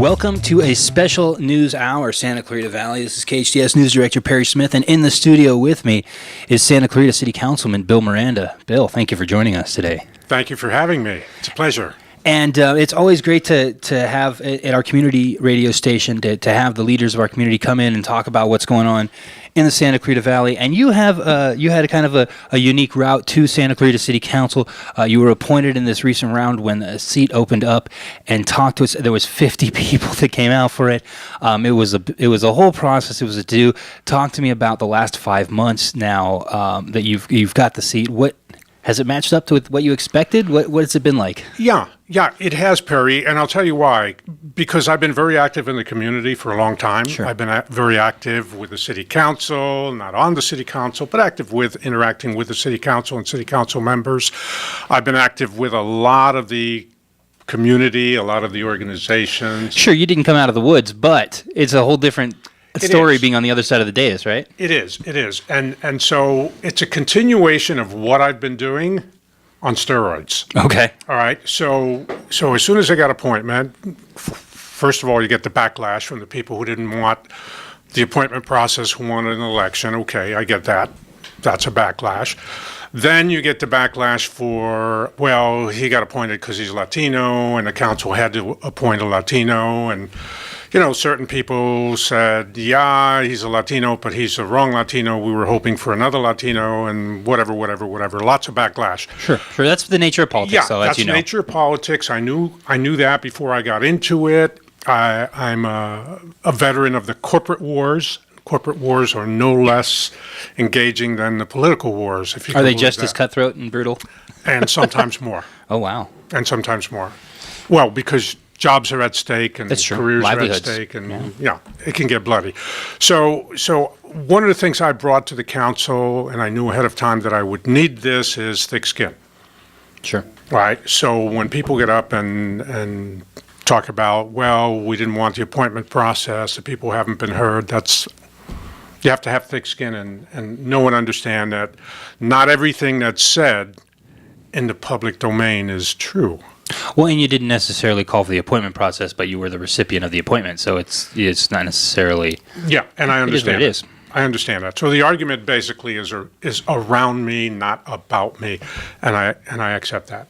Welcome to a special news hour, Santa Clarita Valley. This is KHTS News Director Perry Smith, and in the studio with me is Santa Clarita City Councilman Bill Miranda. Bill, thank you for joining us today. Thank you for having me. It's a pleasure. And it's always great to have at our community radio station to have the leaders of our community come in and talk about what's going on in the Santa Clarita Valley. And you had a kind of a unique route to Santa Clarita City Council. You were appointed in this recent round when a seat opened up, and talked to us. There was 50 people that came out for it. It was a whole process. It was a do. Talk to me about the last 5 months now that you've got the seat. What has it matched up to what you expected? What has it been like? Yeah, it has, Perry, and I'll tell you why. Because I've been very active in the community for a long time. Sure. I've been very active with the city council, not on the city council, but active with interacting with the city council and city council members. I've been active with a lot of the community, a lot of the organizations. Sure, you didn't come out of the woods, but it's a whole different story is. being on the other side of the dais, right? It is. And so it's a continuation of what I've been doing on steroids. Okay. All right. So as soon as I got appointment, first of all, you get the backlash from the people who didn't want the appointment process, who wanted an election. Okay, I get that. That's a backlash. Then you get the backlash for, well, he got appointed because he's Latino, and the council had to appoint a Latino, and certain people said, yeah, he's a Latino, but he's the wrong Latino. We were hoping for another Latino, and whatever. Lots of backlash. Sure. That's the nature of politics. Yeah, I'll let that's you know. the nature of politics. I knew that before I got into it. I'm a veteran of the corporate wars. Corporate wars are no less engaging than the political wars. If you Are they can just believe as that. cutthroat and brutal? And sometimes more. Oh, wow. And sometimes more. Well, because jobs are at stake and That's true. careers Livelihoods. are at stake, and it can get bloody. So one of the things I brought to the council, and I knew ahead of time that I would need this, is thick skin. Sure. Right. So when people get up and talk about, well, we didn't want the appointment process, the people haven't been heard, you have to have thick skin and know and understand that not everything that's said in the public domain is true. Well, and you didn't necessarily call for the appointment process, but you were the recipient of the appointment, so it's not necessarily. Yeah, and I understand. It is what it is. I understand that. So the argument basically is around me, not about me, and I accept that.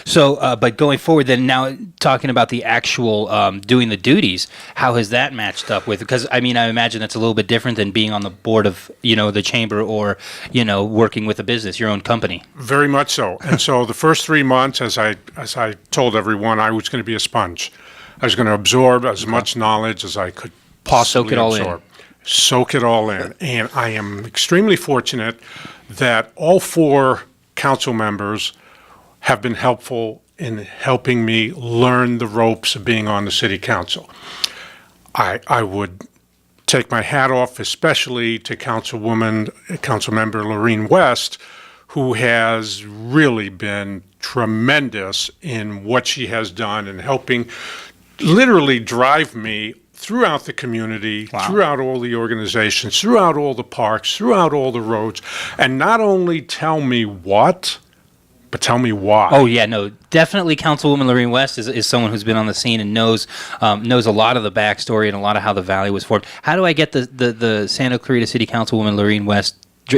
So, but going forward, then now talking about the actual doing the duties, how has that matched up with? Because I imagine that's a little bit different than being on the board of the chamber or working with a business, your own company. Very much so. And so the first 3 months, as I told everyone, I was going to be a sponge. I was going to absorb as much knowledge as I could possibly Soak it all absorb. Soak it all in. And I am extremely fortunate that all 4 council members have been helpful in helping me learn the ropes of being on the city council. I would take my hat off especially to Councilmember Lorene West, who has really been tremendous in what she has done in helping literally drive me throughout the community, Wow. throughout all the organizations, throughout all the parks, throughout all the roads, and not only tell me what, but tell me why. Oh yeah, no, definitely. Councilwoman Lorene West is someone who's been on the scene and knows a lot of the backstory and a lot of how the valley was formed. How do I get the Santa Clarita City Councilwoman Lorene West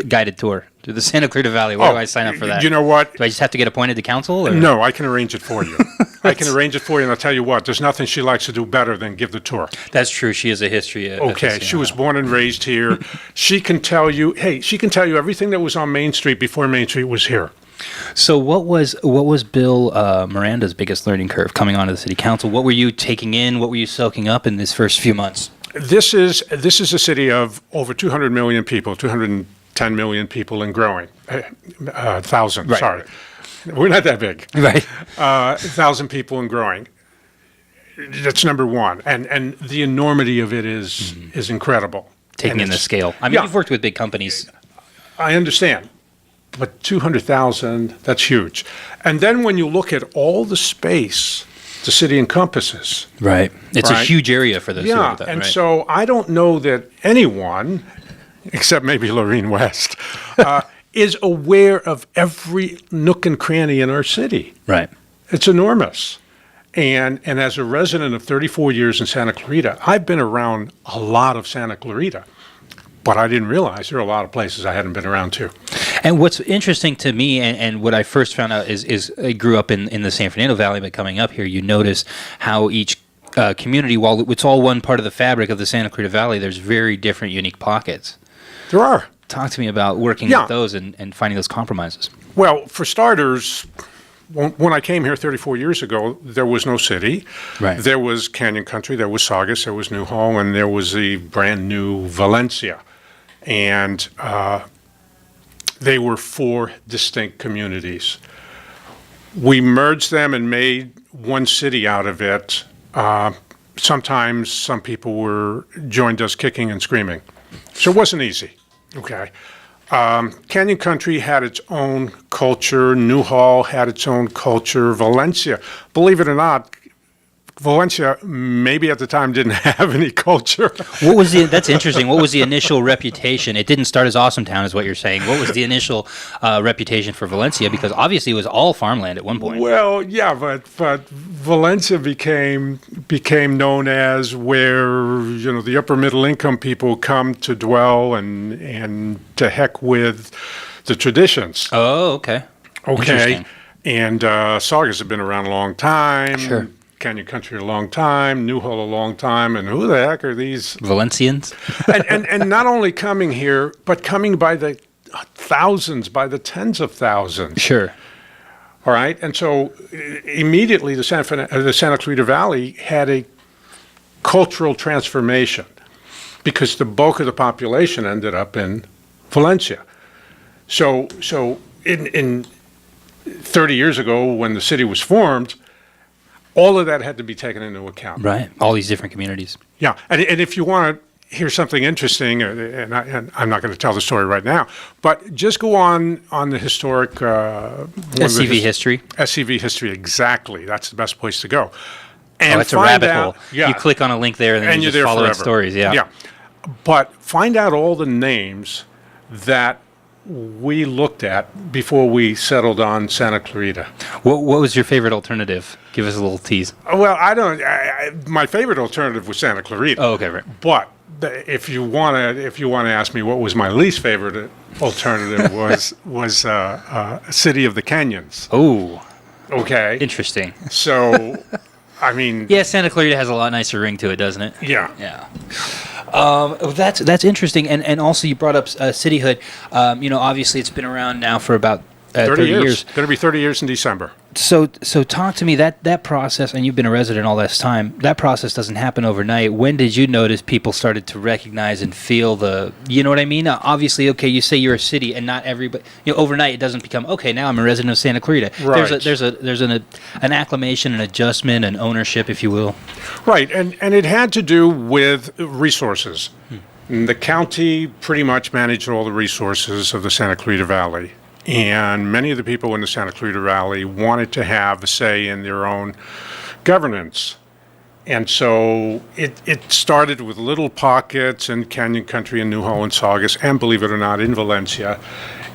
guided tour to the Santa Clarita Valley? Where do I sign up for that? You know what? Do I just have to get appointed to council? Or? No, I can arrange it for you. I can arrange it for you, and I'll tell you what, there's nothing she likes to do better than give the tour. That's true. She has a history. Okay, she was born and raised here. She can tell you everything that was on Main Street before Main Street was here. So what was Bill Miranda's biggest learning curve coming onto the city council? What were you taking in? What were you soaking up in this first few months? This is a city of over 200 million people, 210 million people and growing. 1,000, Right. sorry. We're not that big. Right. 1,000 people and growing. That's number one. And the enormity of it is incredible. Taking And in the it's- scale. Yeah. You've worked with big companies. I understand. But 200,000, that's huge. And then when you look at all the space the city encompasses. Right. It's a Right. huge area for those. Yeah, that, and right? so I don't know that anyone, except maybe Lorene West, is aware of every nook and cranny in our city. Right. It's enormous. And as a resident of 34 years in Santa Clarita, I've been around a lot of Santa Clarita, but I didn't realize there are a lot of places I hadn't been around too. And what's interesting to me, and what I first found out is I grew up in the San Fernando Valley, but coming up here, you notice how each community, while it's all one part of the fabric of the Santa Clarita Valley, there's very different, unique pockets. There are. Talk to me about working with those and finding those compromises. Well, for starters, when I came here 34 years ago, there was no city. Right. There was Canyon Country, there was Saugus, there was Newhall, and there was the brand new Valencia. And they were 4 distinct communities. We merged them and made one city out of it. Sometimes some people joined us kicking and screaming. So it wasn't easy. Okay. Canyon Country had its own culture. Newhall had its own culture. Valencia, believe it or not, Valencia maybe at the time didn't have any culture. That's interesting. What was the initial reputation? It didn't start as Awesome Town, is what you're saying. What was the initial reputation for Valencia? Because obviously it was all farmland at one point. Well, yeah, but Valencia became known as where, the upper middle income people come to dwell and to heck with the traditions. Oh, okay. Okay. And Saugus had been around a long time. Sure. Canyon Country a long time, Newhall a long time, and who the heck are these Valencians? and not only coming here, but coming by the thousands, by the tens of thousands. Sure. All right, and so immediately the Santa Clarita Valley had a cultural transformation because the bulk of the population ended up in Valencia. So in 30 years ago, when the city was formed, all of that had to be taken into account. Right. All these different communities. Yeah. And if you want to hear something interesting, and I'm not going to tell the story right now, but just go on the historic SCV history. SCV history, exactly. That's the best place to go. And it's a rabbit hole. Yeah. You click on a link there, and then you you're just there follow forever. the stories. Yeah. Yeah. But find out all the names that we looked at before we settled on Santa Clarita. What was your favorite alternative? Give us a little tease. Well, my favorite alternative was Santa Clarita. Oh, okay, right. But if you want to ask me what was my least favorite alternative was City of the Canyons. Oh, Okay. interesting. So, I mean. Yeah, Santa Clarita has a lot nicer ring to it, doesn't it? Yeah. Yeah. That's interesting, and also you brought up Cityhood. Obviously it's been around now for about 30 years. Going to be 30 years in December. So talk to me, that process, and you've been a resident all this time, that process doesn't happen overnight. When did you notice people started to recognize and feel you know what I mean? Now, obviously, okay, you say you're a city, and not everybody, overnight it doesn't become, okay, now I'm a resident of Santa Clarita. Right. There's an acclimation, an adjustment, an ownership, if you will. Right, and it had to do with resources. The county pretty much managed all the resources of the Santa Clarita Valley. And many of the people in the Santa Clarita Valley wanted to have a say in their own governance. And so it started with little pockets in Canyon Country and Newhall and Saugus, and believe it or not, in Valencia.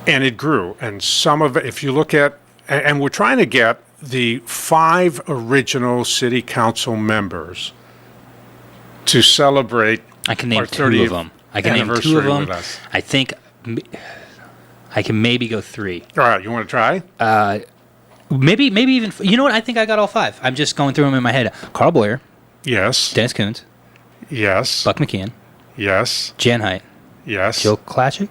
And it grew. And some of it, if you look at, and we're trying to get the 5 original city council members to celebrate. I can name our 2 of them. anniversary with us. I think I can maybe go 3. All right, you want to try? Maybe even. You know what? I think I got all 5. I'm just going through them in my head. Carl Boyer, Yes. Dennis Coons, Yes. Buck McKeon, Yes. Jan Height, Yes. Joe Classic.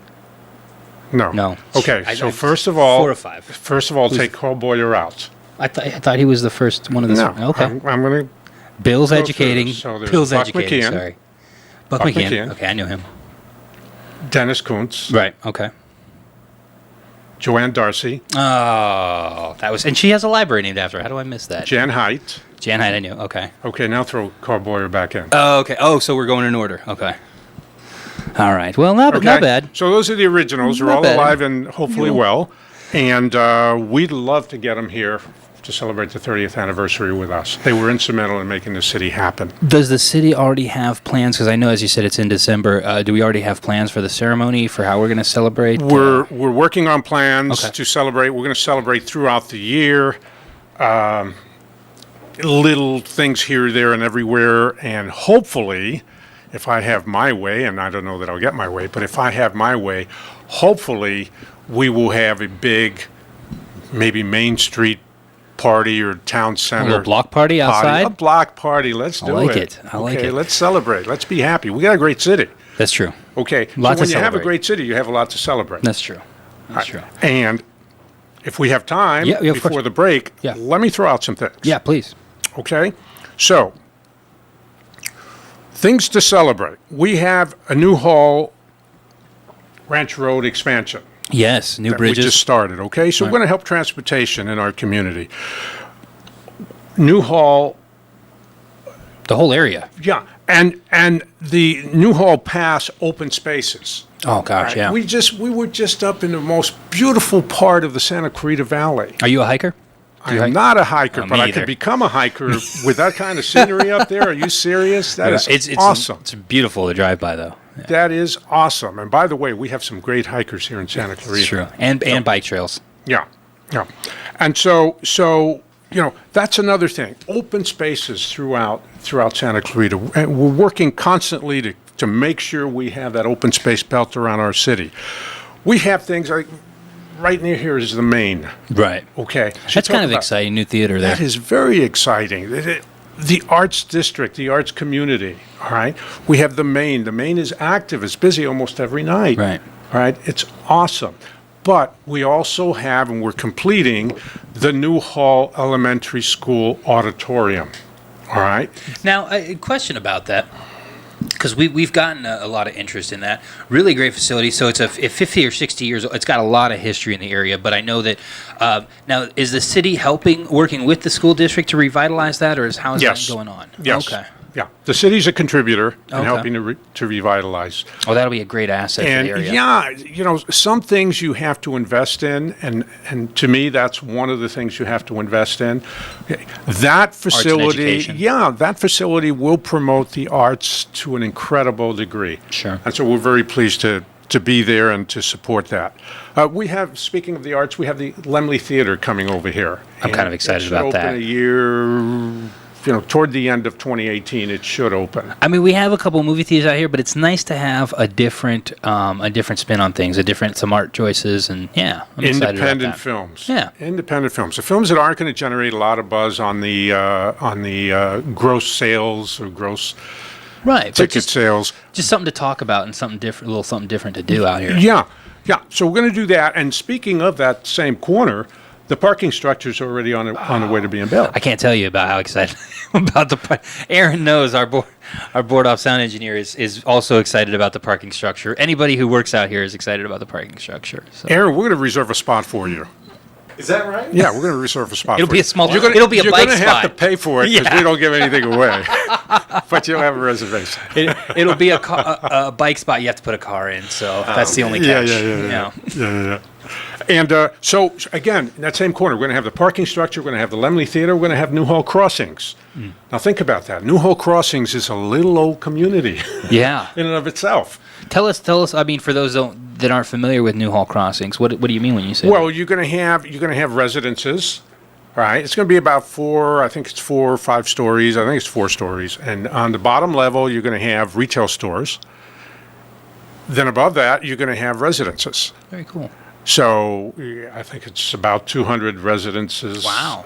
No. No. Okay, I- so I- first of all, 4 or 5. First of all, take Carl Boyer out. I thought he was the first one of the. No. Okay. I'm going to. Bill's go through educating. this. So there's Bill's Buck educating. McKeon. Sorry. Buck Buck McKeon. McKeon. Okay, I know him. Dennis Kuntz, Right. Okay. Joanne Darcy, Oh, that was, and she has a library named after her. How do I miss that? Jan Height. Jan Height, I knew. Okay. Okay, now throw Carl Boyer back in. Oh, okay. Oh, so we're going in order. Okay. All right. Well, not Okay? bad. So those are the originals. They're Not all bad. alive and hopefully well. And we'd love to get them here to celebrate the 30th anniversary with us. They were instrumental in making the city happen. Does the city already have plans? Because I know, as you said, it's in December. Do we already have plans for the ceremony, for how we're going to celebrate? We're working on plans Okay. to celebrate. We're going to celebrate throughout the year. little things here, there, and everywhere, and hopefully, if I have my way, and I don't know that I'll get my way, but if I have my way, hopefully we will have a big, maybe Main Street party or town center. little block party outside? A block party. Let's do like it. it. I like it. Let's celebrate. Let's be happy. We got a great city. That's true. Okay. Lots so when to you have a celebrate. great city, you have a lot to celebrate. That's true. That's true. And if we have time Yeah, of before course. the break, Yeah. let me throw out some things. Yeah, please. Okay? So, things to celebrate. We have a Newhall Ranch Road expansion Yes, new that bridges. we just started, okay? So we're going to help transportation in our community. Newhall, the whole area. yeah, and the Newhall Pass open spaces. Oh gosh, yeah. We were just up in the most beautiful part of the Santa Clarita Valley. Are you a hiker? I am not a hiker, Oh, but me I either. could become a hiker with that kind of scenery up there. Are you serious? That is it's awesome. It's beautiful to drive by, though. Yeah, That is awesome. And by the way, we have some great hikers here in Santa Clarita. it's true. And bike trails. Yeah, yeah. And so that's another thing. Open spaces throughout Santa Clarita. And we're working constantly to make sure we have that open space belt around our city. We have things like right near here is the Main. Right. Okay. So That's talk kind of about- exciting. New theater there. That is very exciting. The arts district, the arts community, all right? We have the Main. The Main is active. It's busy almost every night. Right. All right? It's awesome. But we also have, and we're completing, the Newhall Elementary School auditorium, all right? Now, a question about that, because we've gotten a lot of interest in that. Really great facility. So it's a 50 or 60 years old. It's got a lot of history in the area. But I know that now, is the city working with the school district to revitalize that, or how is Yes. that going on? Yes. Okay. Yeah. The city's a contributor in Okay. helping to revitalize. Oh, that'll be a great asset for And the area. yeah, some things you have to invest in, and to me, that's one of the things you have to invest in. That facility, education. that facility will promote the arts to an incredible degree. Sure. And so we're very pleased to be there and to support that. We have, speaking of the arts, we have the Lemley Theater coming over here. I'm kind of excited It should about that. open a year, toward the end of 2018, it should open. I mean, we have a couple movie theaters out here, but it's nice to have a different spin on things, some art choices, and yeah, I'm excited about Independent that. films. Yeah. Independent films. The films that aren't going to generate a lot of buzz on the gross sales or gross Right, but ticket just sales. something to talk about and something different, a little something different to do out here. Yeah, yeah. So we're going to do that. And speaking of that same corner, the parking structure's already on the way to being built. I can't tell you about how excited about Aaron knows our board off sound engineer is also excited about the parking structure. Anybody who works out here is excited about the parking structure. So. Aaron, we're going to reserve a spot for you. Is that right? Yeah, we're going to reserve a spot. It'll for be you. a small. You're gonna, it'll be a you're bike gonna spot. have to pay for it because Yeah. we don't give anything away. But you'll have a reservation. It'll be a bike spot. You have to put a car in. So that's the only catch. Yeah. And so, again, in that same corner, we're going to have the parking structure, we're going to have the Lemley Theater, we're going to have Newhall Crossings. Now, think about that. Newhall Crossings is a little old community Yeah. in and of itself. Tell us. I mean, for those that aren't familiar with Newhall Crossings, what do you mean when you say? Well, you're going to have residences, right? It's going to be about 4 or 5 stories. I think it's 4 stories. And on the bottom level, you're going to have retail stores. Then above that, you're going to have residences. Very cool. So I think it's about 200 residences. Wow.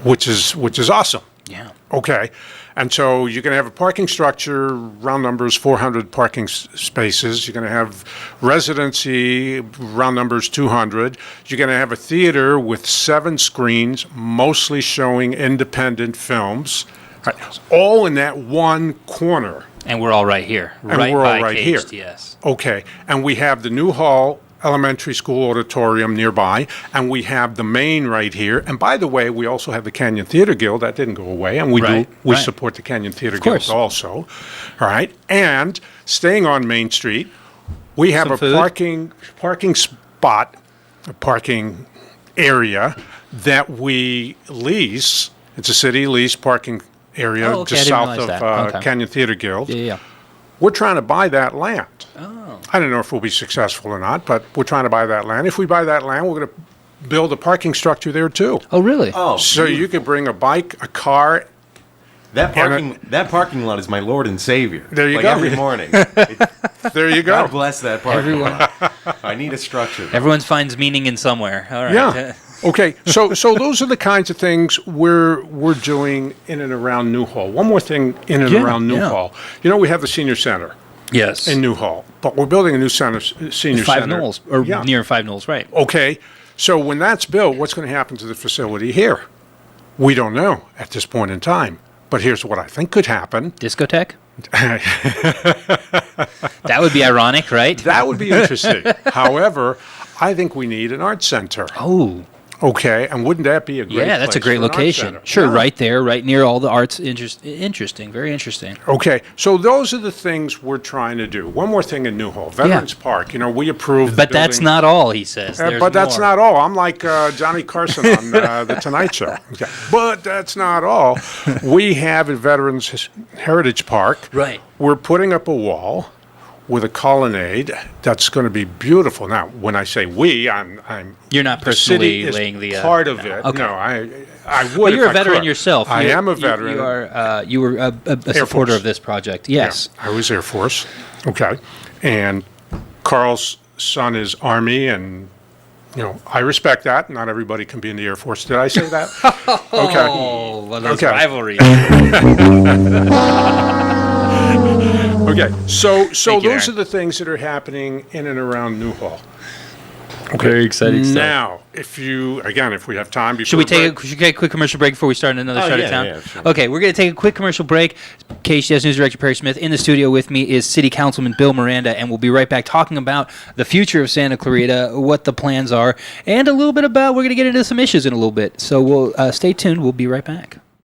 Which is awesome. Yeah. Okay. And so you're going to have a parking structure, round numbers, 400 parking spaces. You're going to have residency, round numbers, 200. You're going to have a theater with 7 screens, mostly showing independent films, right, all in that one corner. And we're all right here. And Right we're all by right here. KHTS. Okay. And we have the Newhall Elementary School auditorium nearby, and we have the Main right here. And by the way, we also have the Canyon Theater Guild. That didn't go away, and we Right, we right. support the Canyon Theater course. Guild also. All right. And staying on Main Street, we have Some a food? parking spot, a parking area that we lease. It's a city lease parking area Oh, okay, just I didn't south realize of that. Okay. Canyon Theater Guild. Yeah. We're trying to buy that land. Oh. I don't know if we'll be successful or not, but we're trying to buy that land. If we buy that land, we're going to build a parking structure there too. Oh, really? Oh, So you could bring a bike, a car. that parking lot is my Lord and Savior. There you like go. Every morning. There you God go. bless that parking Everyone, lot. I need a structure. everyone finds meaning in somewhere. All right. Yeah. Okay. So those are the kinds of things we're doing in and around Newhall. One more thing in and Yeah, around yeah. Newhall. You know, we have the senior center Yes. in Newhall, but we're building a new senior Five center. Knolls, or Yeah. near Five Knolls, right? Okay. So when that's built, what's going to happen to the facility here? We don't know at this point in time. But here's what I think could happen. Discotheque? That would be ironic, right? That would be interesting. However, I think we need an art center. Oh, Okay, and wouldn't that be a great yeah, that's a place great for an art location. center? Sure, Yeah. right there, right near all the arts. Interesting, very interesting. Okay, so those are the things we're trying to do. One more thing in Newhall, Veterans Park. You know, we approved. But that's not all, he says. There's But that's more. not all. I'm like Johnny Carson on the Tonight Show. Okay. But that's not all. We have at Veterans Heritage Park. Right. We're putting up a wall with a colonnade that's going to be beautiful. Now, when I say we, I'm You're not the city personally is laying the part of no. it. Okay. No, I would. Well, you're if a veteran could. yourself. I You- am a you- veteran. You were a supporter Force. of this project. Yeah, Yes. I was Air Force. Okay, and Carl's son is Army, and you know I respect that. Not everybody can be in the Air Force. Did I say that? Okay. Oh, well, those Okay. rivalries. Okay. So Thank you, those Aaron. are the things that are happening in and around Newhall. Very exciting stuff. Now, if we have time before Should we take break- should we take a quick commercial break before we start another side yeah, of town? yeah, sure. Okay, we're going to take a quick commercial break. KHTS News Director Perry Smith in the studio with me is City Councilman Bill Miranda, and we'll be right back talking about the future of Santa Clarita, what the plans are, and a little bit about, we're going to get into some issues in a little bit. So we'll stay tuned. We'll be right back.